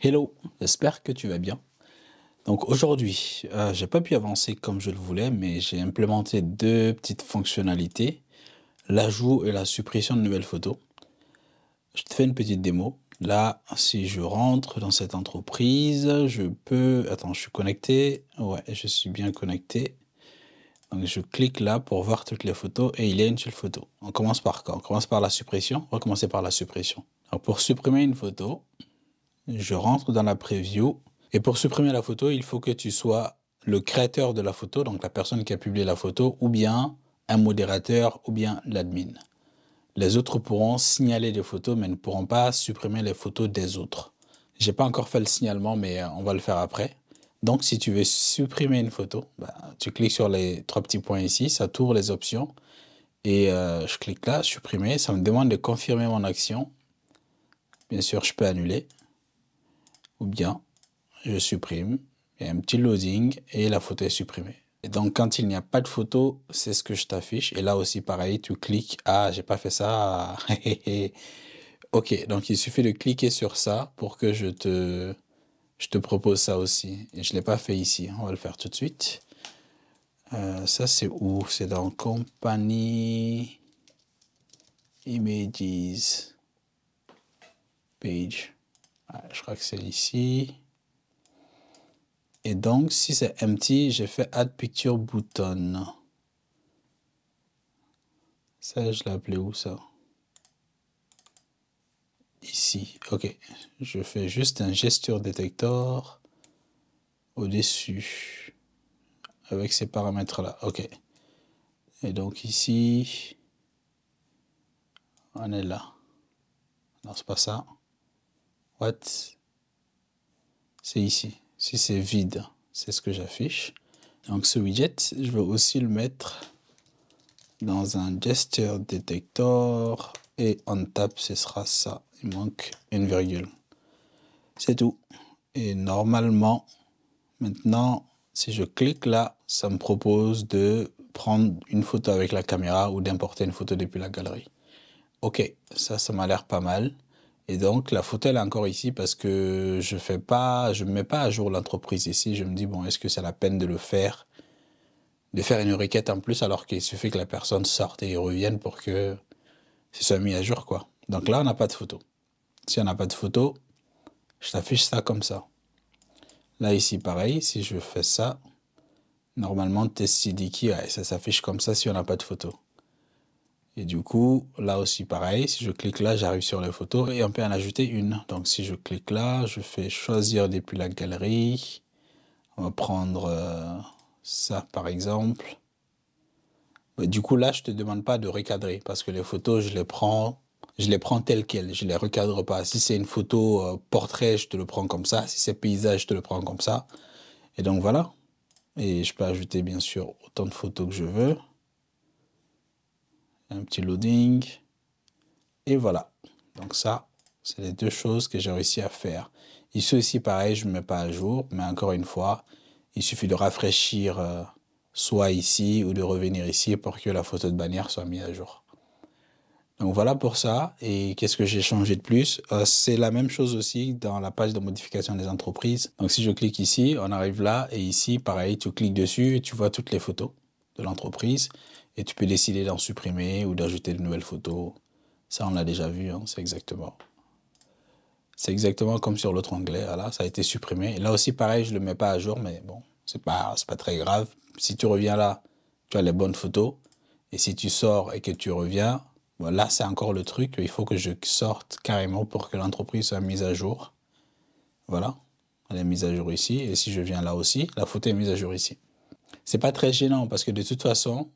Hello, j'espère que tu vas bien. Donc aujourd'hui, j'ai pas pu avancer comme je le voulais, mais j'ai implémenté deux petites fonctionnalités, l'ajout et la suppression de nouvelles photos. Je te fais une petite démo. Là, si je rentre dans cette entreprise, je peux... Attends, je suis connecté. Ouais, je suis bien connecté. Donc je clique là pour voir toutes les photos et il y a une seule photo. On commence par quoi? On commence par la suppression. On va commencer par la suppression. Alors pour supprimer une photo, je rentre dans la preview. Et pour supprimer la photo, il faut que tu sois le créateur de la photo, donc la personne qui a publié la photo, ou bien un modérateur, ou bien l'admin. Les autres pourront signaler des photos, mais ne pourront pas supprimer les photos des autres. J'ai pas encore fait le signalement, mais on va le faire après. Donc, si tu veux supprimer une photo, tu cliques sur les trois petits points ici, ça t'ouvre les options. Et je clique là, supprimer. Ça me demande de confirmer mon action. Bien sûr, je peux annuler. Ou bien je supprime, il y a un petit loading et la photo est supprimée. Et donc, quand il n'y a pas de photo, c'est ce que je t'affiche. Et là aussi, pareil, tu cliques. Ah, j'ai pas fait ça. Ok, donc il suffit de cliquer sur ça pour que je te propose ça aussi. Et je ne l'ai pas fait ici. On va le faire tout de suite. Ça, c'est où? C'est dans Company Images Page. Ouais, je crois que c'est ici. Et donc, si c'est empty, j'ai fait Add Picture Button. Ça, je l'ai appelé où, ça? Ici. OK. Je fais juste un gesture détecteur au-dessus. Avec ces paramètres-là. OK. Et donc, ici, on est là. Non, c'est pas ça. What? C'est ici. Si c'est vide, c'est ce que j'affiche. Donc, ce widget, je vais aussi le mettre dans un gesture détecteur et on tape, ce sera ça. Il manque une virgule. C'est tout. Et normalement, maintenant, si je clique là, ça me propose de prendre une photo avec la caméra ou d'importer une photo depuis la galerie. Ok, ça m'a l'air pas mal. Et donc, la photo, elle est encore ici parce que je ne mets pas à jour l'entreprise ici. Je me dis, bon, est-ce que c'est la peine de le faire? De faire une requête en plus alors qu'il suffit que la personne sorte et revienne pour que ce soit mis à jour, quoi. Donc là, on n'a pas de photo. Si on n'a pas de photo, je t'affiche ça comme ça. Là, ici, pareil, si je fais ça, normalement, test CDKey, ouais, ça s'affiche comme ça si on n'a pas de photo. Et du coup, là aussi, pareil, si je clique là, j'arrive sur les photos et on peut en ajouter une. Donc, si je clique là, je fais choisir depuis la galerie. On va prendre ça, par exemple. Du coup, là, je ne te demande pas de recadrer parce que les photos, je les prends telles quelles. Je ne les recadre pas. Si c'est une photo portrait, je te le prends comme ça. Si c'est paysage, je te le prends comme ça. Et donc, voilà. Et je peux ajouter, bien sûr, autant de photos que je veux. Un petit loading. Et voilà. Donc ça, c'est les deux choses que j'ai réussi à faire. Ici aussi, pareil, je ne mets pas à jour. Mais encore une fois, il suffit de rafraîchir soit ici ou de revenir ici pour que la photo de bannière soit mise à jour. Donc voilà pour ça. Et qu'est-ce que j'ai changé de plus? C'est la même chose aussi dans la page de modification des entreprises. Donc si je clique ici, on arrive là. Et ici, pareil, tu cliques dessus et tu vois toutes les photos de l'entreprise. Et tu peux décider d'en supprimer ou d'ajouter de nouvelles photos. Ça, on l'a déjà vu, hein, c'est exactement comme sur l'autre onglet. Voilà, ça a été supprimé. Et là aussi, pareil, je ne le mets pas à jour, mais bon, c'est pas très grave. Si tu reviens là, tu as les bonnes photos. Et si tu sors et que tu reviens, bon, là, c'est encore le truc. Il faut que je sorte carrément pour que l'entreprise soit mise à jour. Voilà, elle est mise à jour ici. Et si je viens là aussi, la photo est mise à jour ici. C'est pas très gênant parce que de toute façon,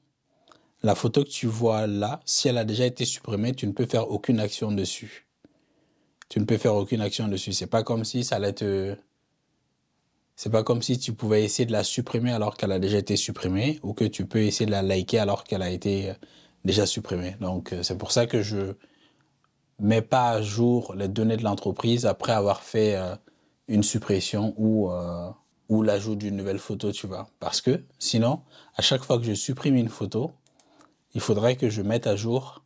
la photo que tu vois là, si elle a déjà été supprimée, tu ne peux faire aucune action dessus. Tu ne peux faire aucune action dessus. C'est pas comme si ça allait te... C'est pas comme si tu pouvais essayer de la supprimer alors qu'elle a déjà été supprimée ou que tu peux essayer de la liker alors qu'elle a été déjà supprimée. Donc, c'est pour ça que je mets pas à jour les données de l'entreprise après avoir fait une suppression ou l'ajout d'une nouvelle photo, tu vois. Parce que sinon, à chaque fois que je supprime une photo, il faudrait que je mette à jour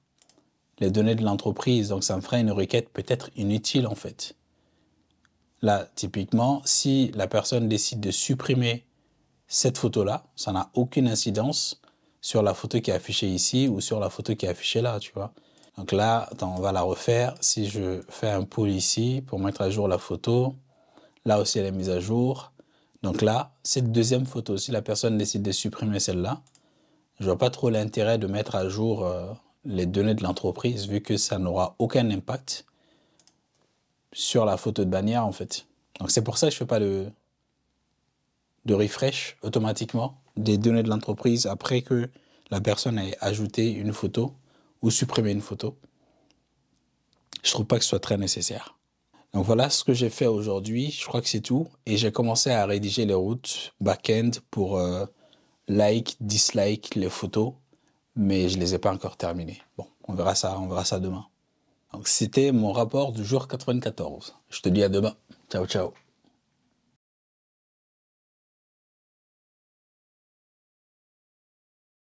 les données de l'entreprise. Donc, ça me ferait une requête peut-être inutile, en fait. Là, typiquement, si la personne décide de supprimer cette photo-là, ça n'a aucune incidence sur la photo qui est affichée ici ou sur la photo qui est affichée là, tu vois. Donc là, attends, on va la refaire. Si je fais un pull ici pour mettre à jour la photo, là aussi elle est mise à jour. Donc là, cette deuxième photo, si la personne décide de supprimer celle-là, je vois pas trop l'intérêt de mettre à jour les données de l'entreprise vu que ça n'aura aucun impact sur la photo de bannière en fait. Donc c'est pour ça que je fais pas de refresh automatiquement des données de l'entreprise après que la personne ait ajouté une photo ou supprimé une photo. Je trouve pas que ce soit très nécessaire. Donc voilà ce que j'ai fait aujourd'hui, je crois que c'est tout. Et j'ai commencé à rédiger les routes back-end pour like, dislike les photos, mais je les ai pas encore terminées. Bon, on verra ça demain. Donc c'était mon rapport du jour 94. Je te dis à demain. Ciao, ciao.